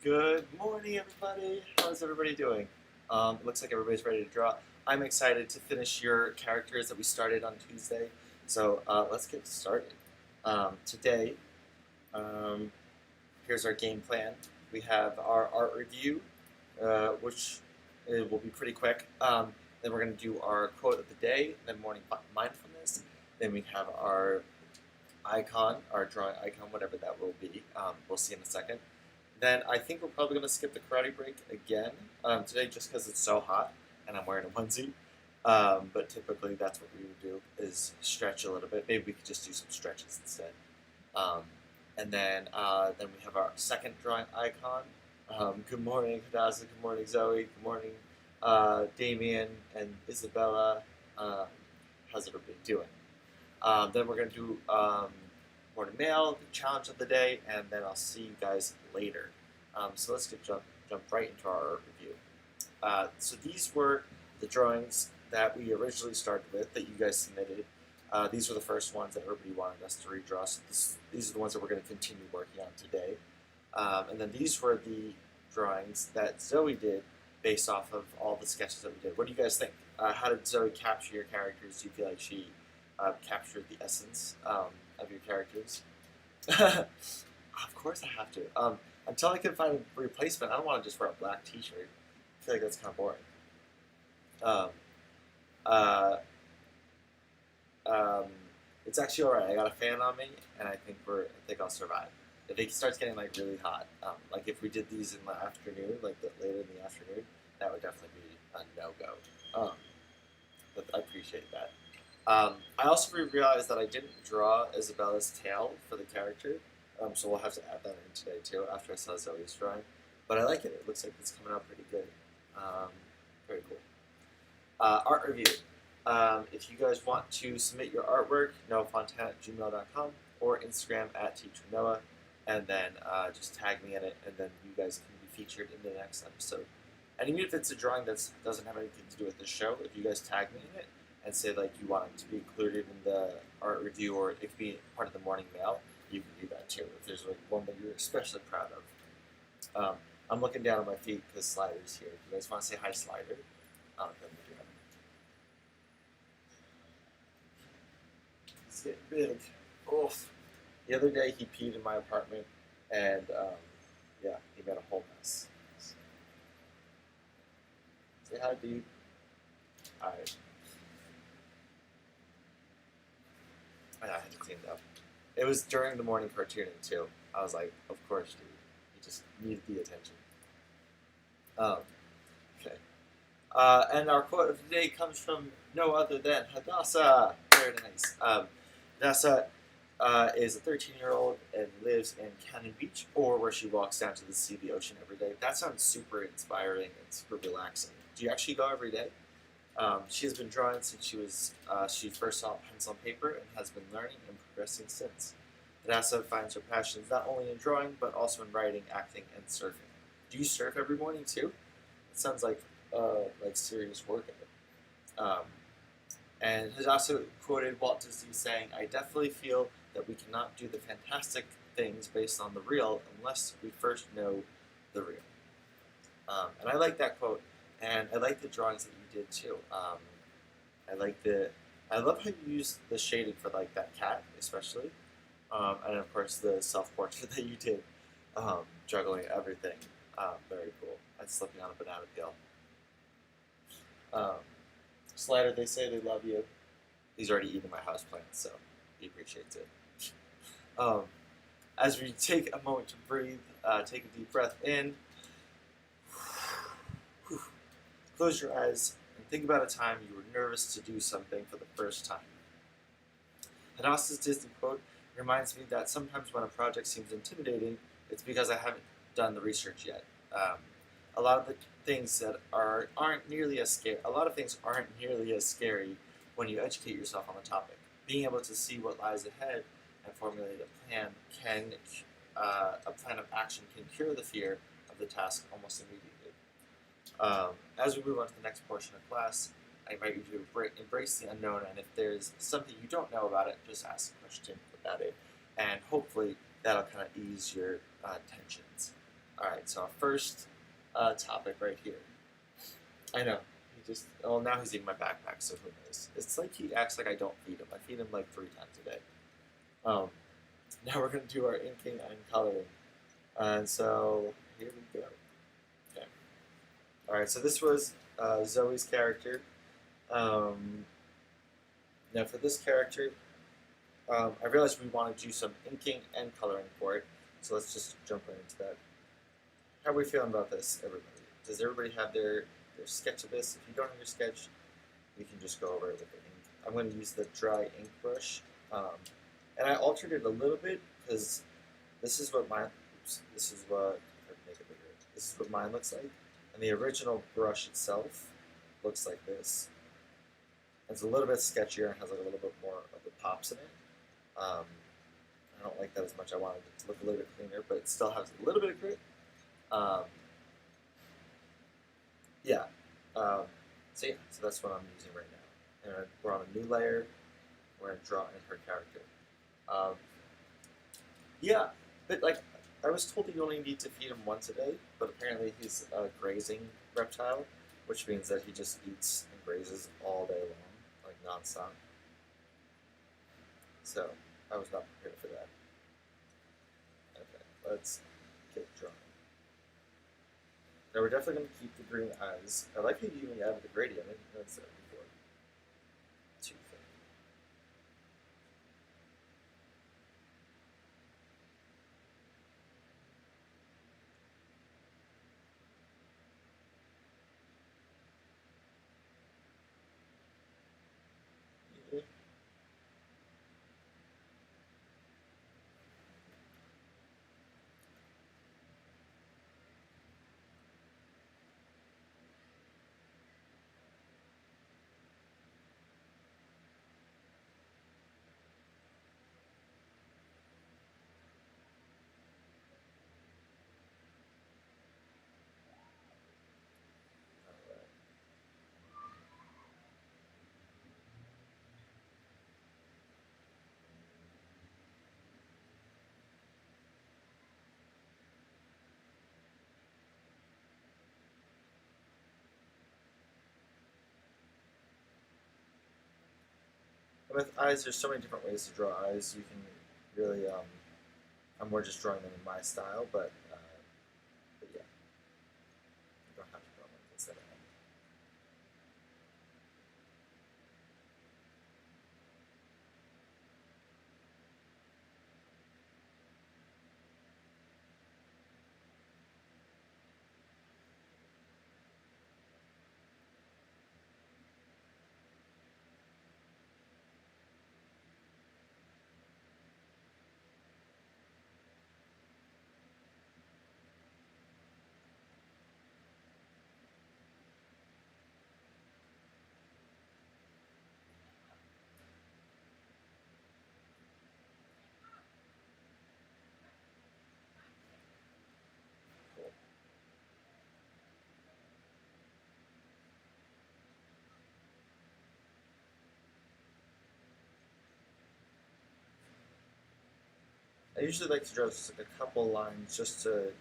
Good morning, everybody. How's everybody doing? It looks like everybody's ready to draw. I'm excited to finish your characters that we started on Tuesday. So let's get started. Today, um, here's our game plan. We have our art review, which will be pretty quick. Then we're going to do our quote of the day, then morning mindfulness. Then we have our icon, our drawing icon, whatever that will be. We'll see in a second. Then I think we're probably going to skip the karate break again today just because it's so hot and I'm wearing a onesie. But typically that's what we would do is stretch a little bit. Maybe we could just do some stretches instead. And then we have our second drawing icon. Good morning, Hadassah. Good morning, Zoe. Good morning, Damien and Isabella. How's everybody doing? Then we're going to do morning mail, the challenge of the day, and then I'll see you guys later. So let's jump right into our art review. So these were the drawings that we originally started with that you guys submitted. These were the first ones that everybody wanted us to redraw. So these are the ones that we're going to continue working on today. And then these were the drawings that Zoe did based off of all the sketches that we did. What do you guys think? How did Zoe capture your characters? Do you feel like she captured the essence of your characters? Of course I have to. Until I can find a replacement, I don't want to just wear a black t-shirt. I feel like that's kind of boring. It's actually alright. I got a fan on me, and I think I'll survive. If it starts getting like really hot, like if we did these in the afternoon, like later in the afternoon, that would definitely be a no-go. But I appreciate that. I also realized that I didn't draw Isabella's tail for the character, so we'll have to add that in today too after I saw Zoe's drawing. But I like it. It looks like it's coming out pretty good. Very cool. Art review. If you guys want to submit your artwork, noahfontana@gmail.com or Instagram @teachernoah, and then just tag me in it, and then you guys can be featured in the next episode. And even if it's a drawing that doesn't have anything to do with the show, if you guys tag me in it and say like you want it to be included in the art review or it could be part of the morning mail, you can do that too. If there's like one that you're especially proud of. I'm looking down at my feet because Slider's here. If you guys want to say hi, Slider? Then we do. It's getting big. Oof. The other day he peed in my apartment and yeah, he made a whole mess. Say hi, dude. Alright. I had to clean it up. It was during the morning cartooning too. I was like, of course, dude. You just need the attention. Okay. And our quote of the day comes from no other than Hadassah. Very nice. Hadassah is a 13-year-old and lives in Cannon Beach, or where she walks down to see the ocean every day. That sounds super inspiring and super relaxing. Do you actually go every day? She has been drawing since she first saw pencil and paper and has been learning and progressing since. Hadassah finds her passions not only in drawing, but also in writing, acting, and surfing. Do you surf every morning too? It sounds like serious workout. And Hadassah quoted Walt Disney saying, "I definitely feel that we cannot do the fantastic things based on the real unless we first know the real." And I like that quote. And I like the drawings that you did too. I love how you used the shading for like that cat, especially, and of course the self-portrait that you did, juggling everything. Very cool. And slipping on a banana peel. Slider, they say they love you. He's already eaten my houseplants, so he appreciates it. As we take a moment to breathe, take a deep breath in. Close your eyes and think about a time you were nervous to do something for the first time. Hadassah's Disney quote reminds me that sometimes when a project seems intimidating, it's because I haven't done the research yet. A lot of things aren't nearly as scary when you educate yourself on the topic. Being able to see what lies ahead and formulate a plan of action can cure the fear of the task almost immediately. As we move on to the next portion of class, I invite you to embrace the unknown, and if there's something you don't know about it, just ask a question about it, and hopefully that'll kind of ease your tensions. Alright, so our first topic right here. I know. He just, oh, now he's eating my backpack, so who knows? It's like he acts like I don't feed him. I feed him like 3 times a day. Um, Now we're going to do our inking and coloring. And so, here we go. Okay. Alright, so this was Zoe's character. Um, Now for this character, I realized we want to do some inking and coloring for it. So let's just jump right into that. How are we feeling about this, everybody? Does everybody have their sketch of this? If you don't have your sketch, you can just go over it with the ink. I'm going to use the dry ink brush. And I altered it a little bit because this is what mine, oops, this is what, if I can make it bigger, this is what mine looks like. And the original brush itself looks like this. It's a little bit sketchier and has like a little bit more of the pops in it. I don't like that as much. I wanted it to look a little bit cleaner, but it still has a little bit of grit. Um, yeah. So yeah, so that's what I'm using right now. And we're on a new layer. We're going to draw in her character. Um, yeah, but like I was told that you only need to feed him once a day, but apparently he's a grazing reptile, which means that he just eats and grazes all day long, like nonstop. So I was not prepared for that. Okay, let's get drawing. Now we're definitely going to keep the green eyes. I like how you even added the gradient. I didn't notice that before. Too thick. Yeah. All right. And with eyes, there's so many different ways to draw eyes. You can really, I'm more just drawing them in my style, but yeah, you don't have to draw them instead of that. Cool. I usually like to draw just like a couple lines just to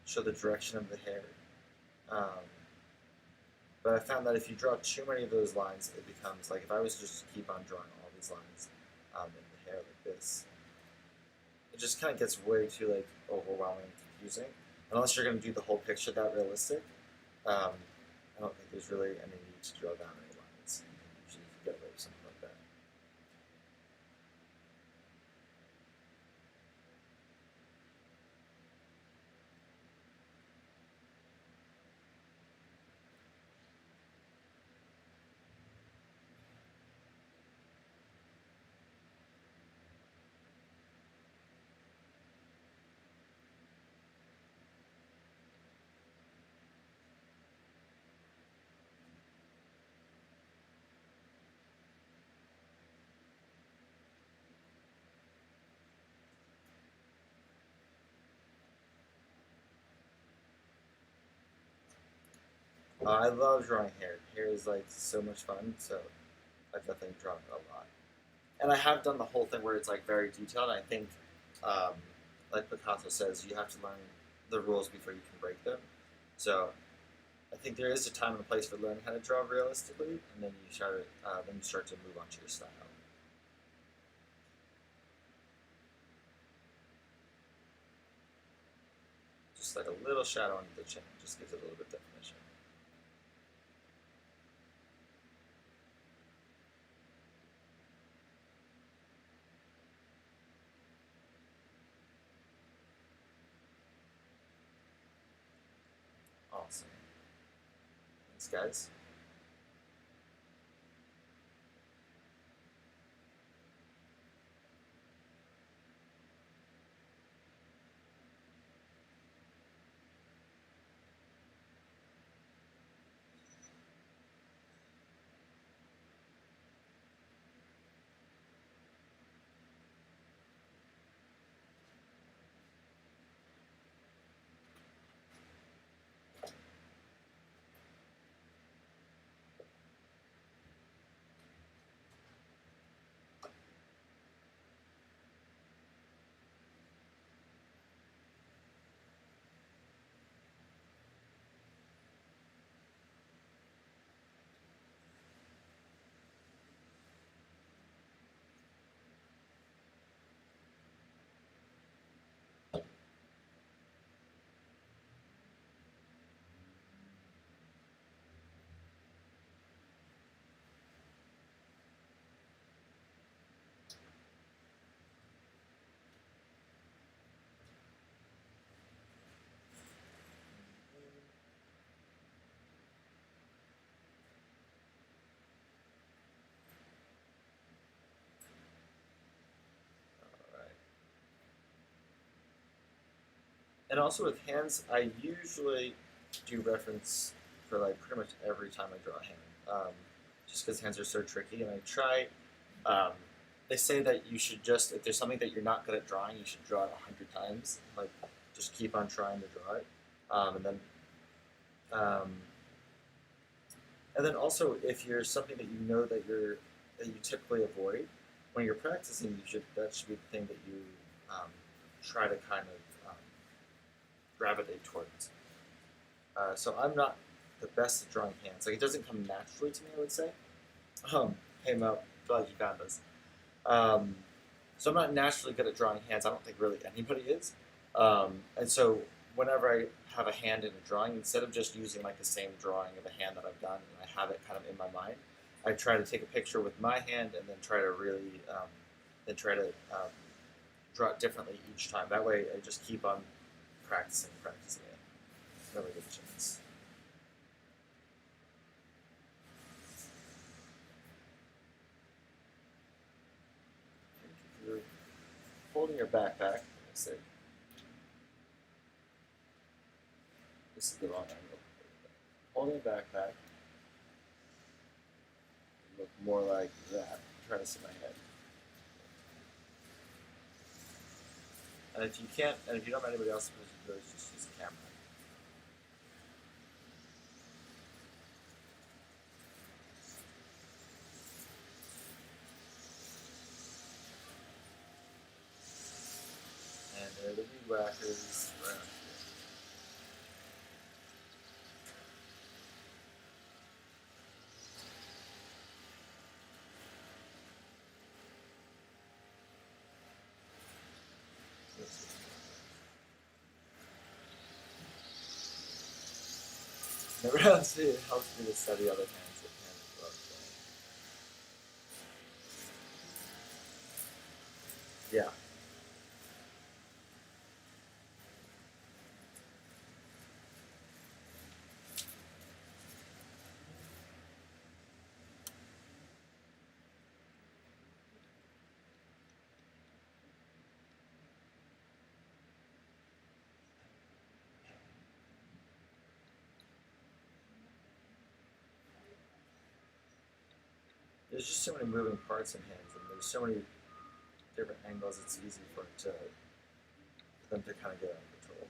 show the direction of the hair. Um, but I found that if you draw too many of those lines, it becomes like if I was just to keep on drawing all these lines in the hair like this, it just kind of gets way too like overwhelming and confusing. Unless you're going to do the whole picture that realistic, I don't think there's really any need to draw that many lines. Usually you can get away with something like that. I love drawing hair. Hair is like so much fun, so I've definitely drawn it a lot. And I have done the whole thing where it's like very detailed. And I think, um, like Picasso says, you have to learn the rules before you can break them. So I think there is a time and a place for learning how to draw realistically, and then you start to move on to your style. Just like a little shadow under the chin, just gives it a little bit of definition. Awesome. Thanks, guys. And also with hands, I usually do reference for like pretty much every time I draw a hand, just because hands are so tricky. And I try. Um, they say that you should just, if there's something that you're not good at drawing, you should draw it 100 times. Like just keep on trying to draw it, um, and then also if you're something that you know that you typically avoid when you're practicing, that should be the thing that you try to kind of gravitate towards. So I'm not the best at drawing hands. Like it doesn't come naturally to me, I would say. Hey Mo, glad you found us. So I'm not naturally good at drawing hands. I don't think really anybody is. And so whenever I have a hand in a drawing, instead of just using like the same drawing of a hand that I've done and I have it kind of in my mind, I try to take a picture with my hand and then try to really, draw it differently each time. That way I just keep on practicing it. Never get a chance. If you're holding your backpack, let me see. This is the wrong angle. Holding a backpack, look more like that. I'm trying to see my head. And if you can't, and if you don't have anybody else, just use a camera. And there are the weed whackers around here. Never else it helps me to study other hands that can love yeah. There's just so many moving parts in hands, and there's so many different angles. It's easy for them to kind of get out of control.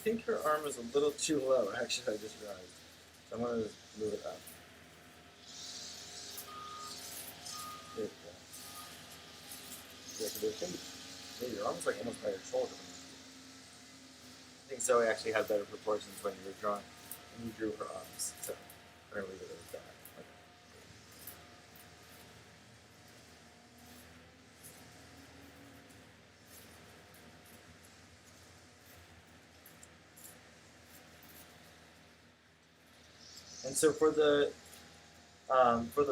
think her arm is a little too low. Actually, I just realized. So I'm going to move it up. There we go. Yeah, because I think your arm's like almost by your shoulder. I think Zoe actually had better proportions when you were drawing, when you drew her arms. So I'm going to leave it at that. Okay. And so for the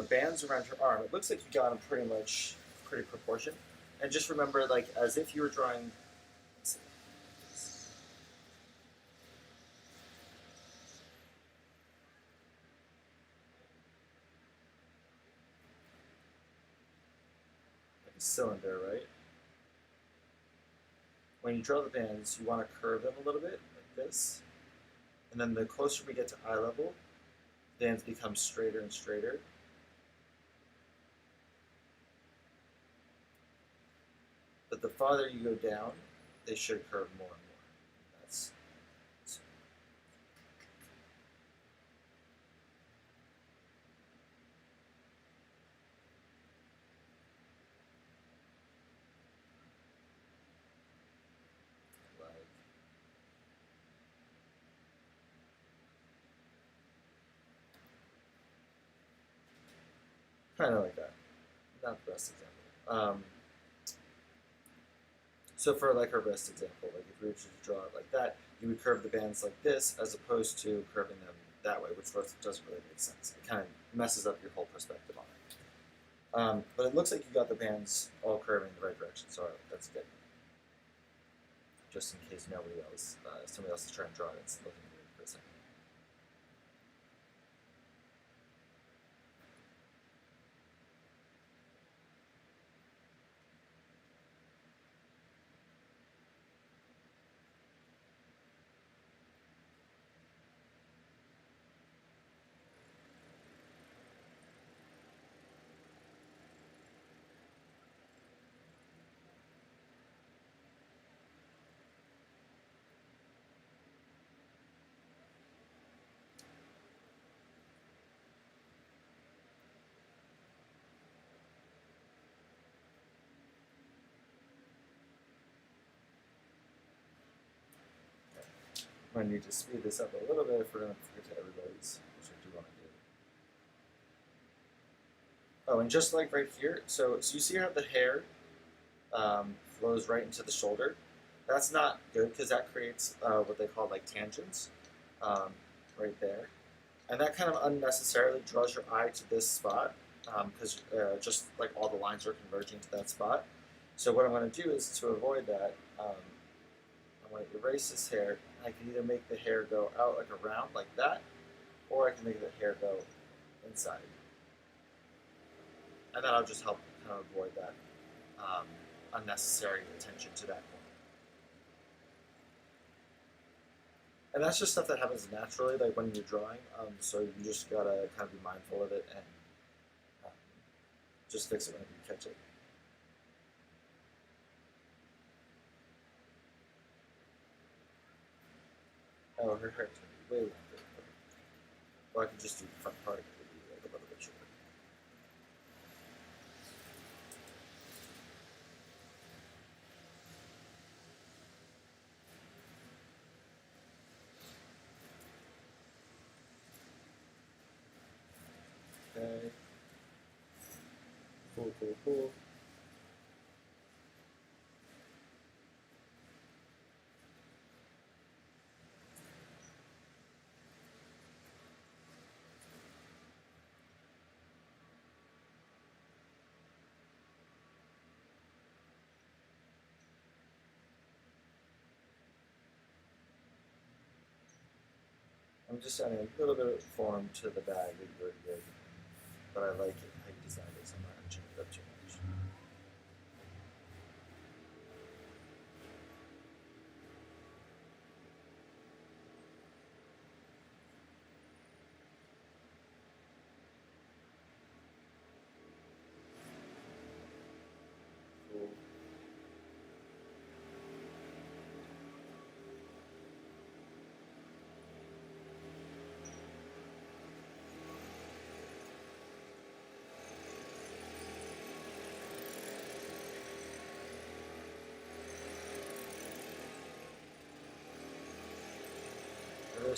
bands around your arm, it looks like you got them pretty proportioned. And just remember, like as if you were drawing. Let's see, like a cylinder, right? When you draw the bands, you want to curve them a little bit, like this. And then the closer we get to eye level, the bands become straighter and straighter. But the farther you go down, they should curve more and more. That's like kind of like that. Not the best example. So for like our wrist example, like if we were to draw it like that, you would curve the bands like this as opposed to curving them that way, which doesn't really make sense. It kind of messes up your whole perspective on it. But it looks like you got the bands all curving in the right direction, so that's good. Just in case somebody else is trying to draw it, it's looking weird for a second. I might need to speed this up a little bit if we're going to get to everybody's, which I do want to do. Oh, and just like right here, so you see how the hair flows right into the shoulder? That's not good because that creates what they call like tangents right there. And that kind of unnecessarily draws your eye to this spot because just like all the lines are converging to that spot. So what I'm going to do is to avoid that, I'm going to erase this hair. I can either make the hair go out like around like that, or I can make the hair go inside. And then I'll just help kind of avoid that unnecessary attention to that point. And that's just stuff that happens naturally, like when you're drawing. So you just gotta kind of be mindful of it and just fix it whenever you catch it. Oh, her hair's gonna be way longer. Okay. Or I could just do the front part. It would be like a little bit shorter. Okay. Cool, cool, cool. I'm just adding a little bit of form to the bag that you already did, but I like it how you designed it, so I'm not going to change it up too much. Cool.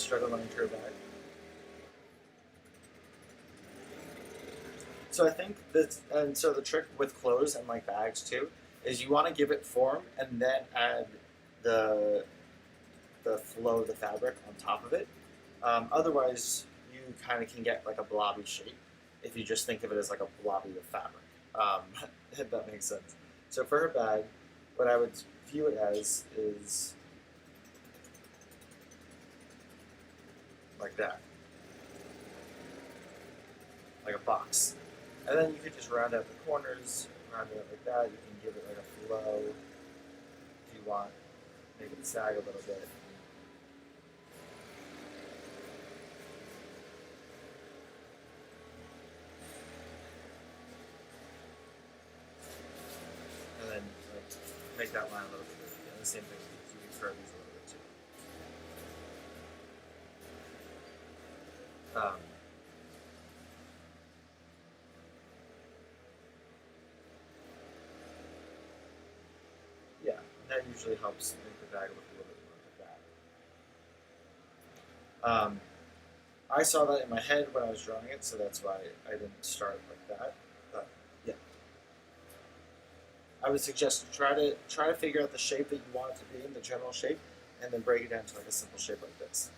struggling running through a bag. So I think that, and so the trick with clothes and like bags too, is you want to give it form and then add the the flow of the fabric on top of it. Otherwise, you kind of can get like a blobby shape if you just think of it as like a blobby of fabric. Um, if that makes sense. So for her bag, what I would view it as is like that, like a box. And then you could just round out the corners, round it out like that. You can give it like a flow if you want, make it sag a little bit. And then like make that line a little bit bigger. And the same thing, you can curve these a little bit too. Yeah, that usually helps make the bag look a little bit more like that. I saw that in my head when I was drawing it, so that's why I didn't start like that. But yeah, I would suggest try to figure out the shape that you want it to be in, the general shape, and then break it down to like a simple shape like this.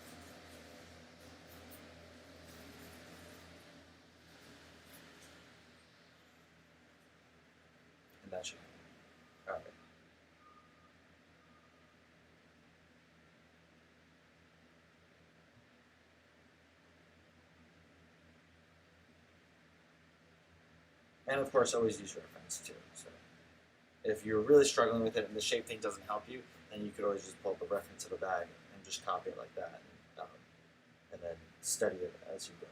And that should. All right. And of course, always use reference too. So if you're really struggling with it and the shape thing doesn't help you, then you could always just pull up a reference of a bag and just copy it like that, and then study it as you go.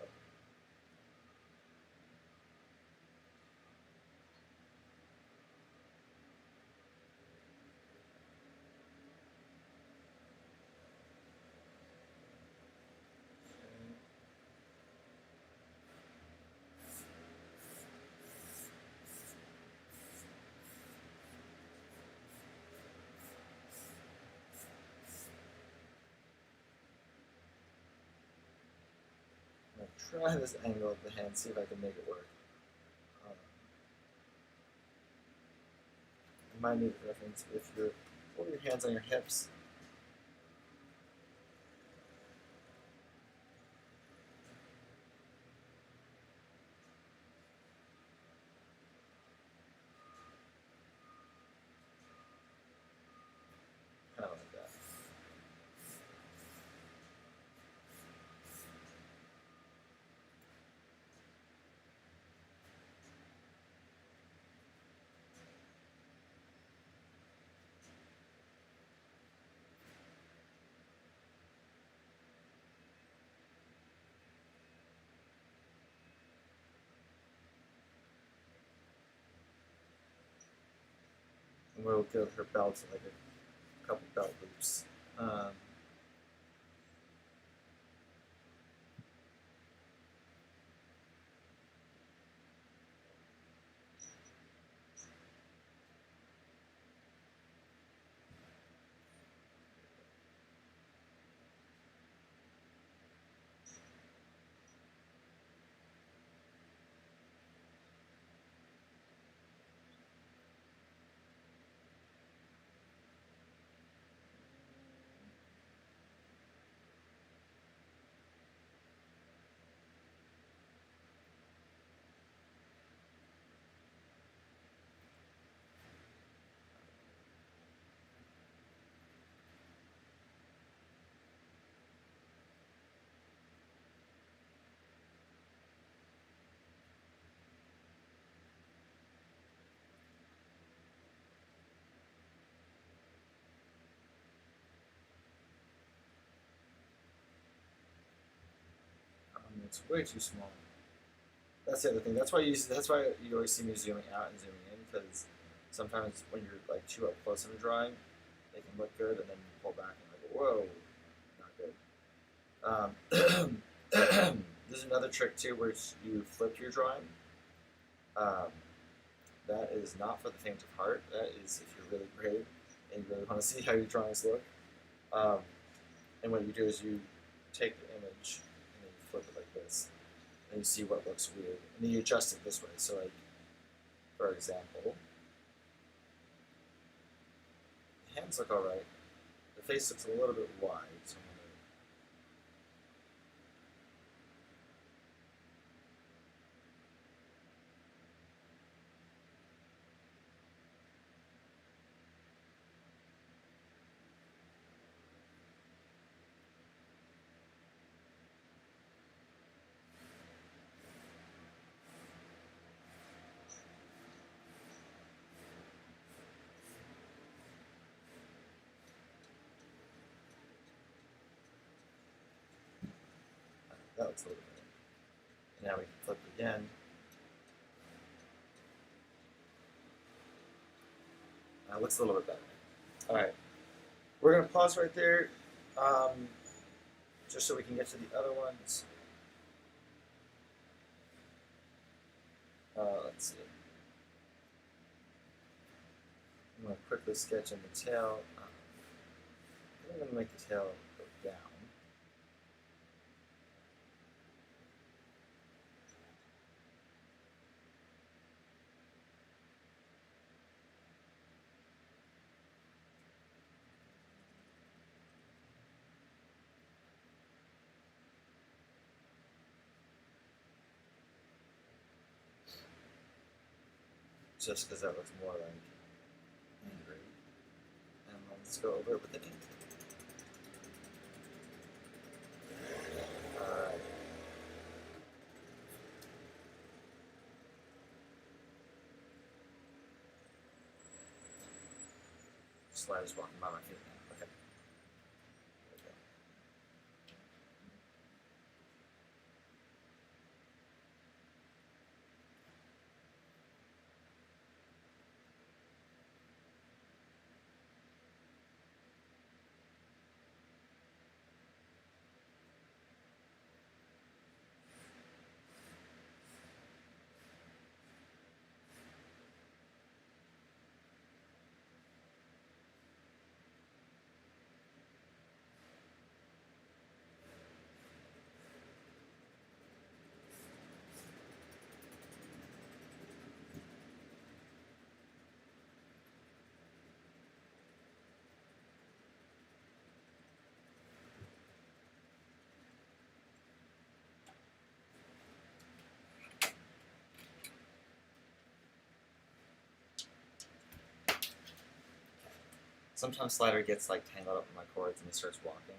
I'm gonna try this angle of the hand, see if I can make it work. Um, you might need a reference if you're hold your hands on your hips. Kind of like that. And we'll give her belt like a couple belt loops. It's way too small. That's the other thing. That's why you always see me zooming out and zooming in, because sometimes when you're like too up close in a drawing, they can look good, and then you pull back and like, whoa, not good. There's another trick too, where you flip your drawing. Um, that is not for the faint of heart. That is if you're really brave and you really want to see how your drawings look. Um, and what you do is you take the image and then you flip it like this, and you see what looks weird, and then you adjust it this way. So like, for example, the hands look alright. The face looks a little bit wide, so I'm gonna that looks a little better. And now we can flip it again. It looks a little bit better. All right, we're gonna pause right there, just so we can get to the other ones. Let's see. I'm gonna quickly sketch in the tail. I'm gonna make the tail go down. Just because that looks more like angry. And let's go over it with the ink. Alright. Slider's walking by my feet now. Okay. There we go. Sometimes Slider gets like tangled up in my cords and he starts walking.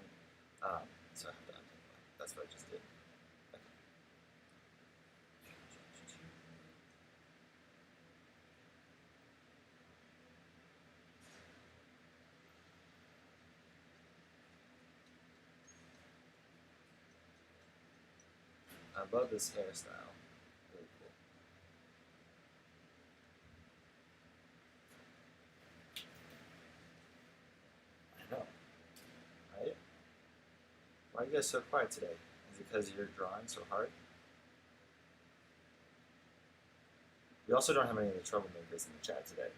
So I have to untangle it. That's what I just did. Okay. I love this hairstyle. Really cool. I know. Right? Why are you guys so quiet today? Is it because you're drawing so hard? We also don't have any of the troublemakers in the chat today.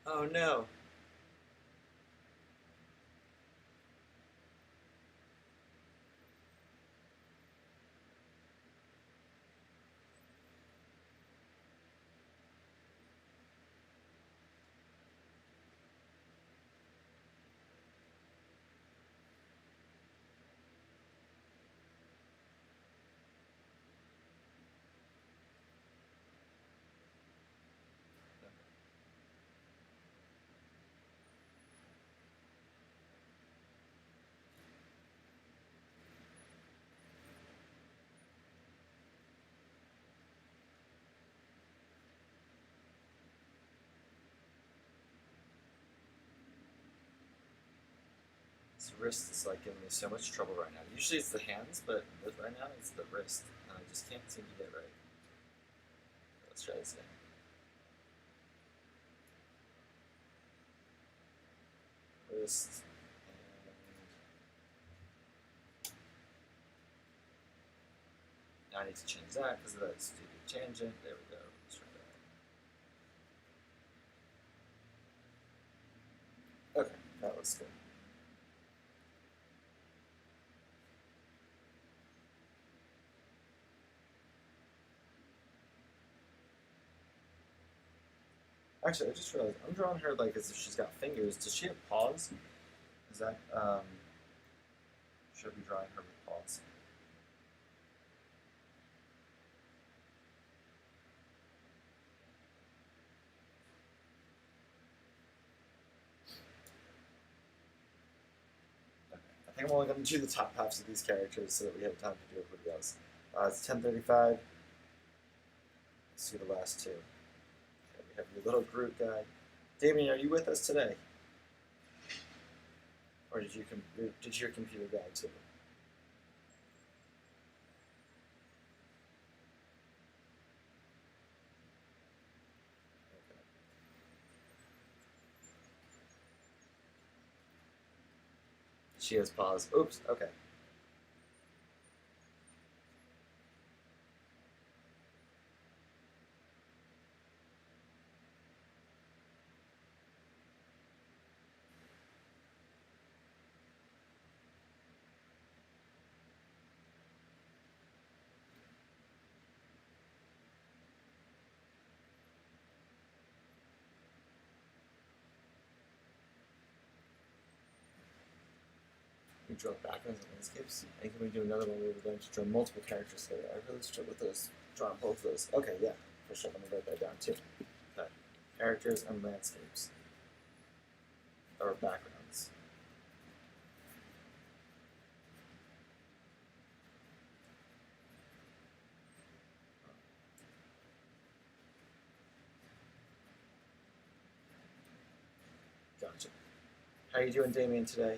Oh no. His wrist is like giving me so much trouble right now. Usually it's the hands, but right now it's the wrist, and I just can't seem to get it right. Let's try this again. Wrist. Now I need to change that because of that stupid tangent. There we go. Let's try that. Okay, that looks good. Actually, I just realized I'm drawing her like as if she's got fingers. Does she have paws? Is that should I be drawing her with paws? Okay. I think I'm only going to do the top halves of these characters so that we have time to do everybody else. It's 10:35. Let's do the last two. Okay, we have your little group guy. Damien, are you with us today? Or did your computer die too? Okay. She has paws. Oops, okay. We draw backgrounds and landscapes. And can we do another one where we're going to draw multiple characters together? I really struggle with those, drawing both of those. Okay, yeah, for sure. Let me write that down too. Okay. Characters and landscapes. Or backgrounds. Gotcha. How are you doing, Damien, today?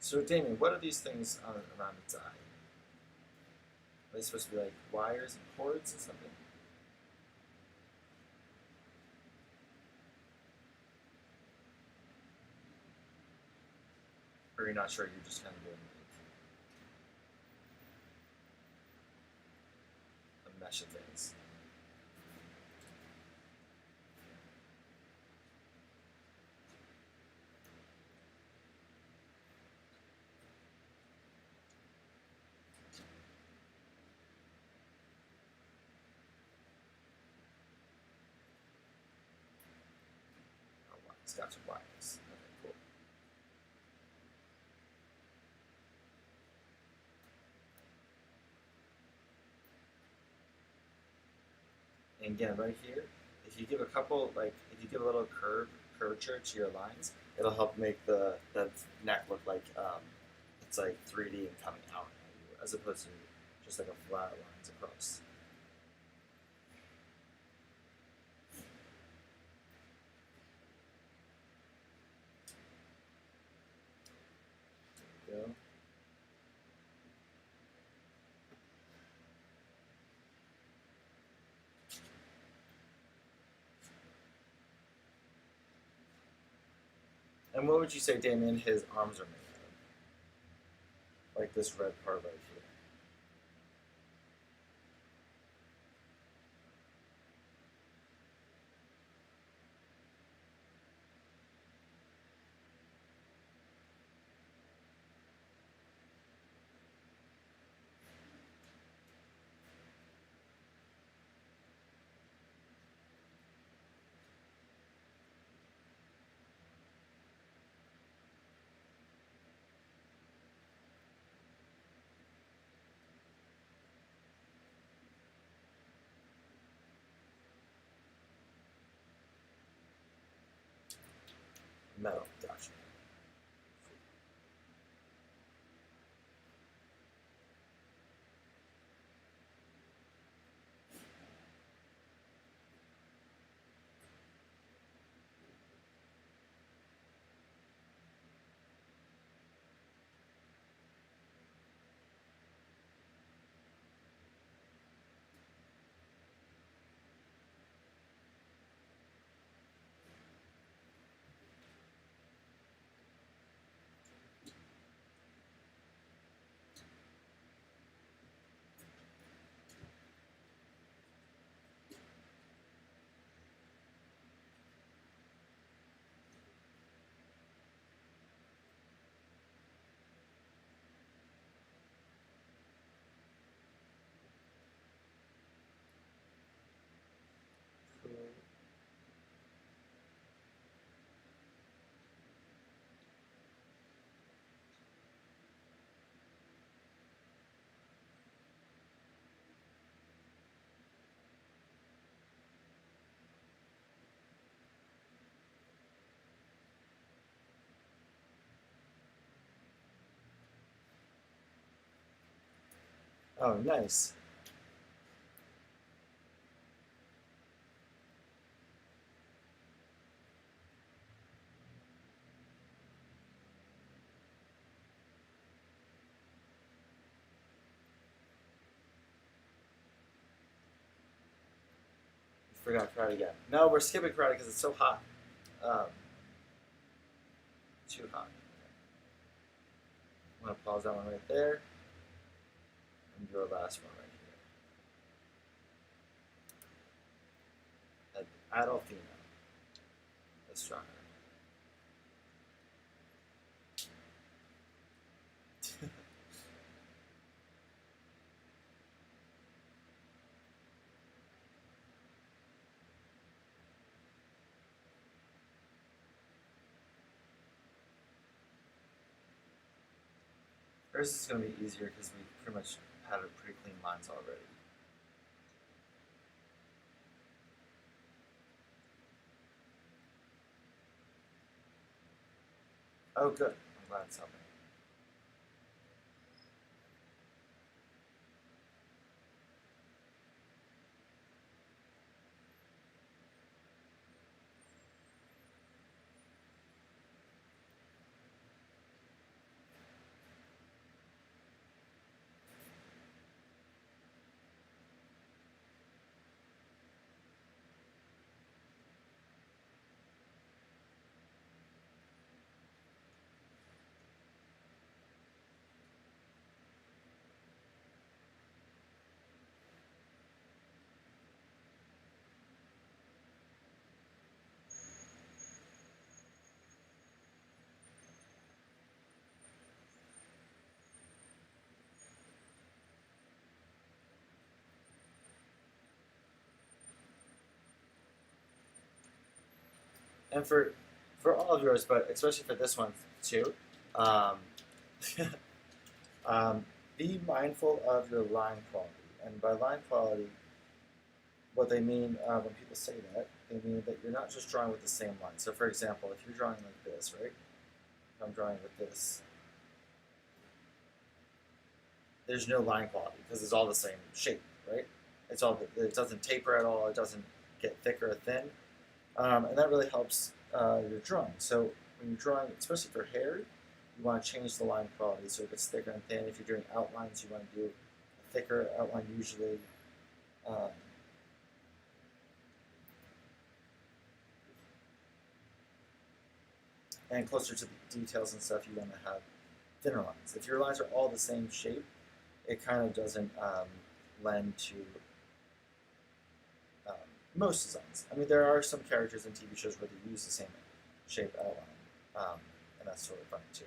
So, Damien, what are these things around its eye? Are they supposed to be like wires and cords or something? Or you're not sure, you're just kind of doing like a mesh of things? It's got some wires. Okay, cool. And again, right here, if you give a couple, like if you give a little curvature to your lines, it'll help make the neck look like it's like 3D and coming out at you, as opposed to just like a flat lines across. There you go. And what would you say, Damien, his arms are made of? Like this red part right here. Metal, gotcha. Cool. Oh, nice. Forgot karate again. No, we're skipping karate because it's so hot. Um, too hot. I'm gonna pause that one right there and do our last one right here. Adult female. Let's try her. Hers is gonna be easier because we pretty much had a pretty clean lines already. Oh, good. I'm glad it's helping. And for all of yours, but especially for this one too, um, be mindful of your line quality. And by line quality, what they mean when people say that, they mean that you're not just drawing with the same line. So for example, if you're drawing like this, right? If I'm drawing with this, there's no line quality because it's all the same shape, right? It doesn't taper at all. It doesn't get thick or thin, and that really helps your drawing. So when you're drawing, especially for hair, you want to change the line quality so it gets thicker and thin. If you're doing outlines, you want to do a thicker outline usually. Um, and closer to the details and stuff, you want to have thinner lines. If your lines are all the same shape, it kind of doesn't lend to um, most designs. I mean, there are some characters in TV shows where they use the same shape outline, and that's sort of funny too.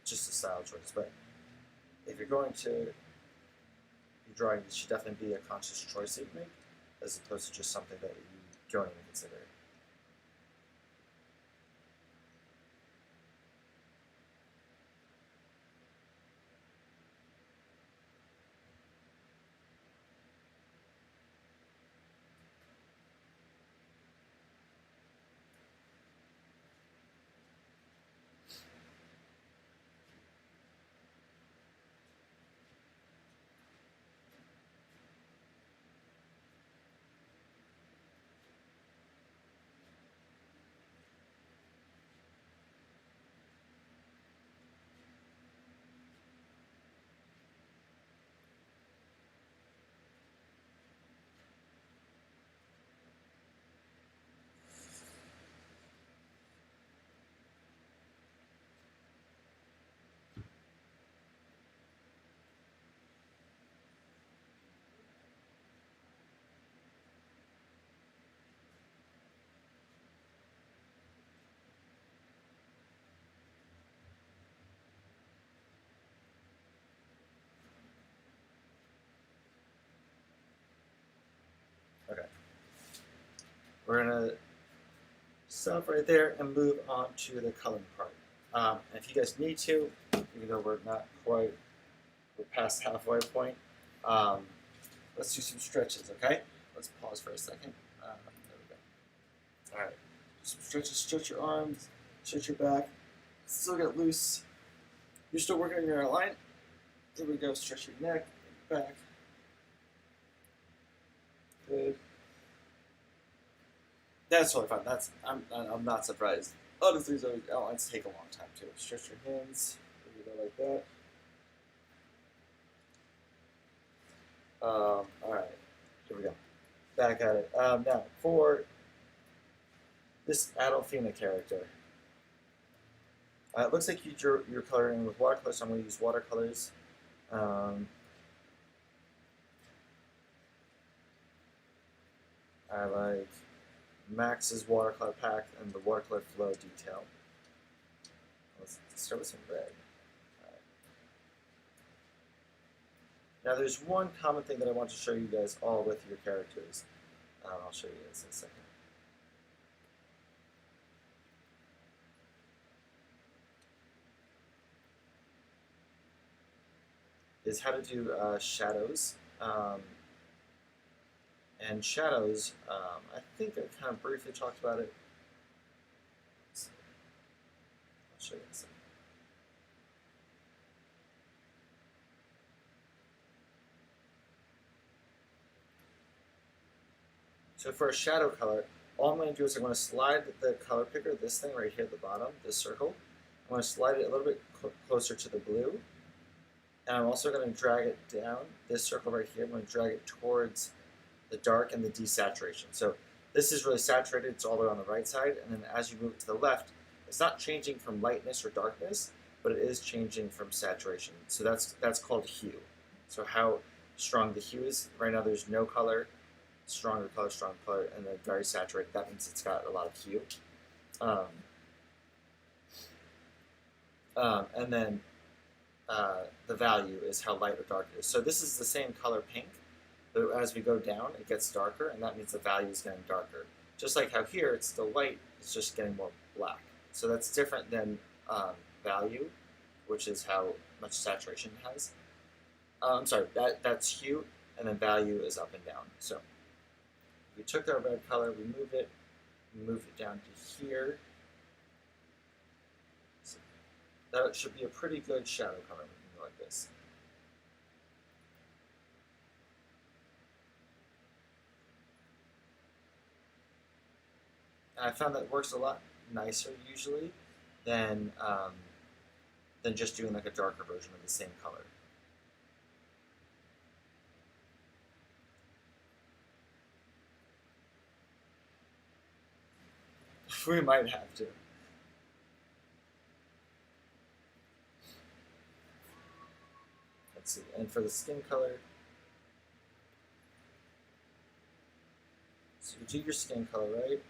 Just a style choice. But if you're going to be drawing, it should definitely be a conscious choice that you make, as opposed to just something that you don't even consider. Okay. We're going to stop right there and move on to the coloring part. And if you guys need to, even though we're not quite, we're past halfway point, let's do some stretches, okay? Let's pause for a second. There we go. All right. Some stretches, stretch your arms, stretch your back. Still get loose. You're still working on your outline. There we go. Stretch your neck, back. Good. That's totally fine. I'm not surprised. Honestly, those outlines take a long time too. Stretch your hands. There we go, like that. All right. Here we go. Back at it. Now for this Adolfina character, it looks like you're coloring with watercolors. So I'm going to use watercolors. I like Max's watercolor pack and the watercolor flow detail. Let's start with some red. Right. Now there's one common thing that I want to show you guys all with your characters. I'll show you this in a second. Is how to do shadows. And shadows, I think I kind of briefly talked about it. I'll show you in a second. So for a shadow color, all I'm going to do is I'm going to slide the color picker, this thing right here at the bottom, this circle. I'm going to slide it a little bit closer to the blue. And I'm also going to drag it down, this circle right here, I'm going to drag it towards the dark and the desaturation. So this is really saturated, it's all the way on the right side, and then as you move it to the left, it's not changing from lightness or darkness, but it is changing from saturation. So that's called hue. So how strong the hue is, right now there's no color, strong color, and then very saturated. That means it's got a lot of hue. And then the value is how light or dark it is. So this is the same color pink, but as we go down, it gets darker, and that means the value is getting darker. Just like how here it's still white, it's just getting more black. So that's different than value, which is how much saturation it has. I'm sorry, that's hue, and then value is up and down. So we took our red color, we moved it down to here. So that should be a pretty good shadow color looking like this. And I found that works a lot nicer usually than just doing like a darker version of the same color. We might have to. Let's see. And for the skin color, so you do your skin color, right?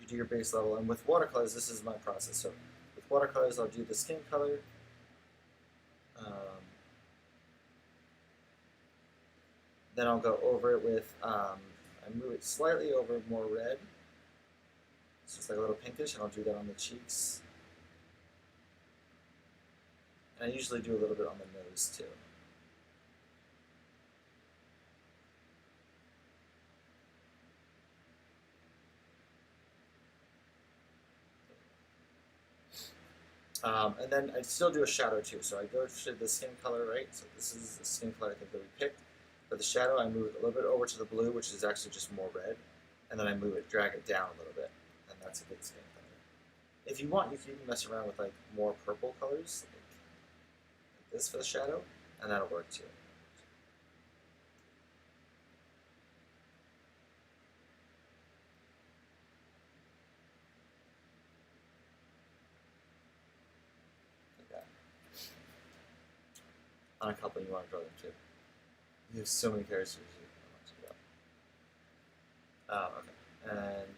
You do your base level. And with watercolors, this is my process. So with watercolors, I'll do the skin color. Then I'll go over it with, I move it slightly over more red. So it's like a little pinkish, and I'll do that on the cheeks. And I usually do a little bit on the nose too. And then I still do a shadow too. So I go to the skin color, right? So this is the skin color I think that we picked. For the shadow, I move it a little bit over to the blue, which is actually just more red. And then I move it, drag it down a little bit. And that's a good skin color. If you want, you can even mess around with like more purple colors, like this for the shadow, and that'll work too. On a couple, you want to draw them too. You have so many characters you want to do. Okay. And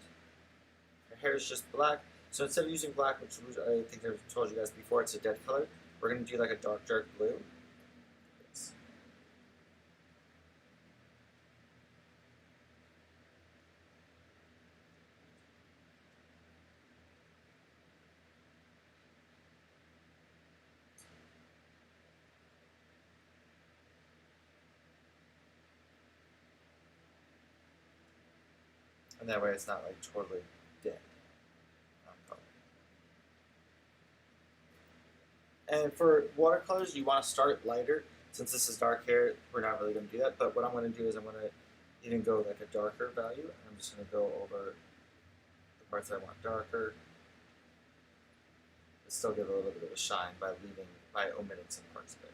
her hair is just black. So instead of using black, which I think I've told you guys before, it's a dead color, we're going to do like a dark blue. And that way it's not like totally dead. And for watercolors, you want to start lighter. Since this is dark hair, we're not really going to do that. But what I'm going to do is I'm going to even go like a darker value. And I'm just going to go over the parts that I want darker. But still give it a little bit of a shine by omitting some parts of it.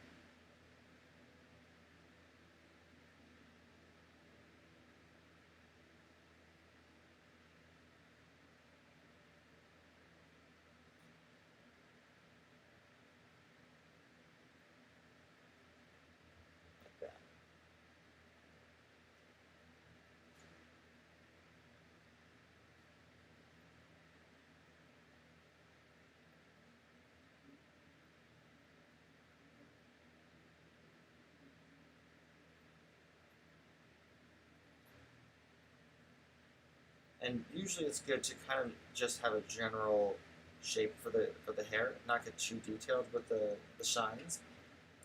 And usually it's good to kind of just have a general shape for the hair, not get too detailed with the shines.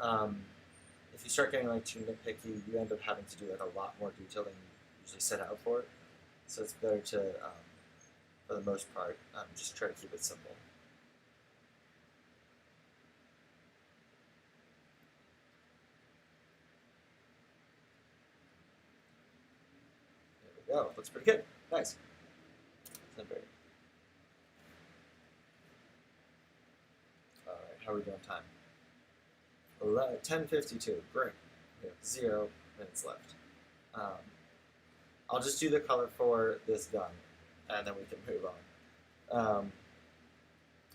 If you start getting like too nitpicky, you end up having to do like a lot more detail than you usually set out for. So it's better to, for the most part, just try to keep it simple. There we go. Looks pretty good. Nice. Alright, how are we doing time? 10:52. Great. We have 0 minutes left. I'll just do the color for this gun, and then we can move on.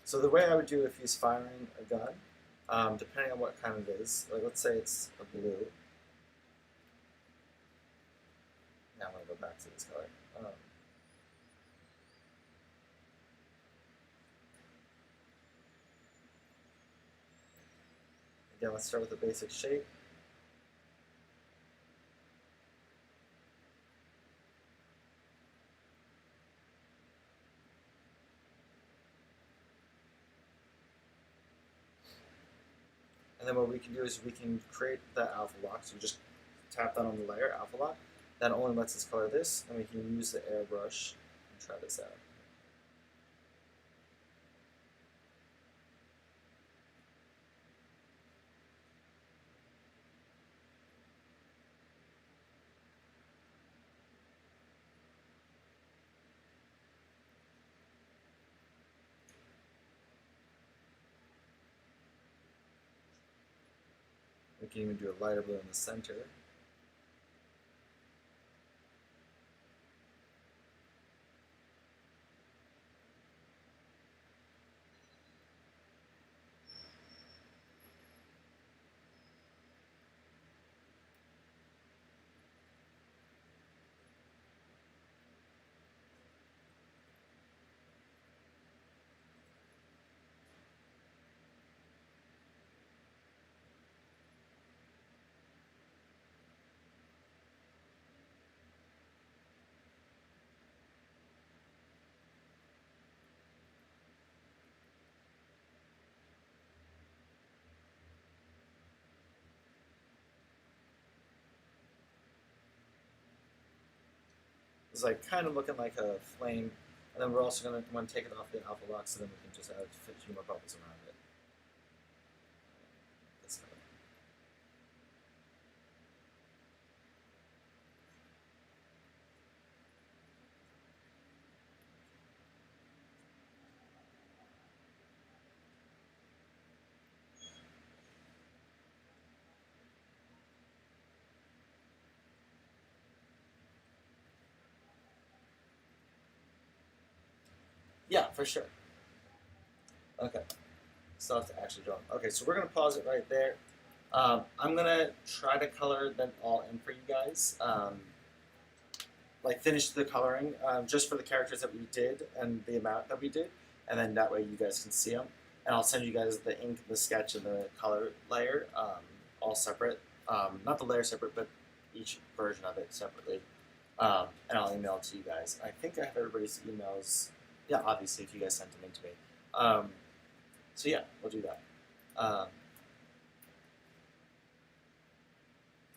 So the way I would do it if he's firing a gun, depending on what kind it is, like let's say it's a blue. Now I'm going to go back to this color. Again, let's start with the basic shape. And then what we can do is we can create the alpha lock. So we just tap down on the layer, alpha lock. That only lets us color this, and we can use the airbrush and try this out. We can even do a lighter blue in the center. It's like kind of looking like a flame, and then we're also going to want to take it off the alpha lock, so then we can just add a few more bubbles around it. This kind of. Yeah, for sure. Okay, still have to actually draw. Okay, so we're gonna pause it right there. I'm gonna try to color them all in for you guys. Like finish the coloring just for the characters that we did and the amount that we did, and then that way you guys can see them. And I'll send you guys the ink, the sketch, and the color layer all separate. Not the layer separate, but each version of it separately. And I'll email it to you guys. I think I have everybody's emails. Yeah, obviously, if you guys sent them in to me. So yeah, we'll do that.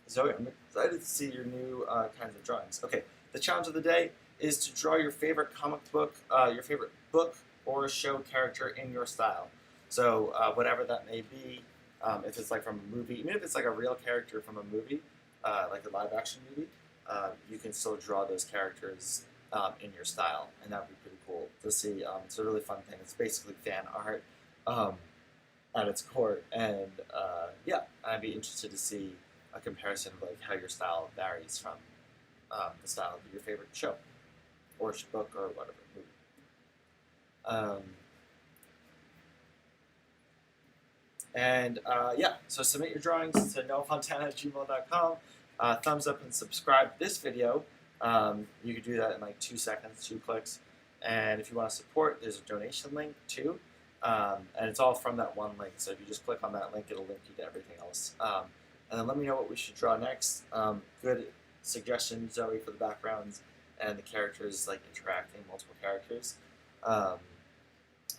Zoe, I'm excited to see your new kinds of drawings. Okay, the challenge of the day is to draw your favorite comic book, your favorite book or show character in your style. So whatever that may be, if it's like from a movie, even if it's like a real character from a movie, like a live action movie, you can still draw those characters in your style, and that would be pretty cool to see. It's a really fun thing. It's basically fan art at its core, and yeah, I'd be interested to see a comparison of like how your style varies from the style of your favorite show or book or whatever movie. And yeah, so submit your drawings to noafontana@gmail.com. Thumbs up and subscribe to this video. You can do that in like 2 seconds, 2 clicks. And if you want to support, there's a donation link too. And it's all from that one link. So if you just click on that link, it'll link you to everything else. And then let me know what we should draw next. Good suggestions, Zoe, for the backgrounds and the characters, like interacting, multiple characters.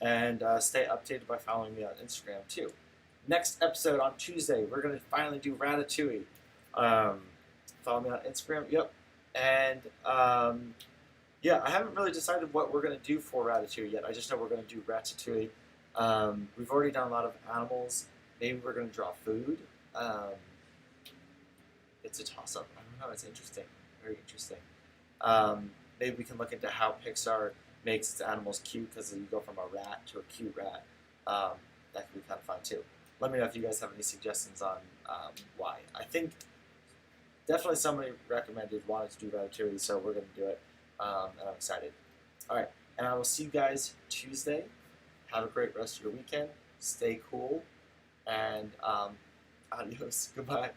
And stay updated by following me on Instagram too. Next episode on Tuesday, we're going to finally do Ratatouille. Follow me on Instagram, yep. And yeah, I haven't really decided what we're going to do for Ratatouille yet. I just know we're going to do Ratatouille. We've already done a lot of animals. Maybe we're going to draw food. It's a toss-up. I don't know. It's interesting. Very interesting. Maybe we can look into how Pixar makes its animals cute, because you go from a rat to a cute rat. That could be kind of fun too. Let me know if you guys have any suggestions on why. I think definitely somebody wanted to do Ratatouille, so we're going to do it, and I'm excited. All right, and I will see you guys Tuesday. Have a great rest of your weekend. Stay cool, and adios. Goodbye.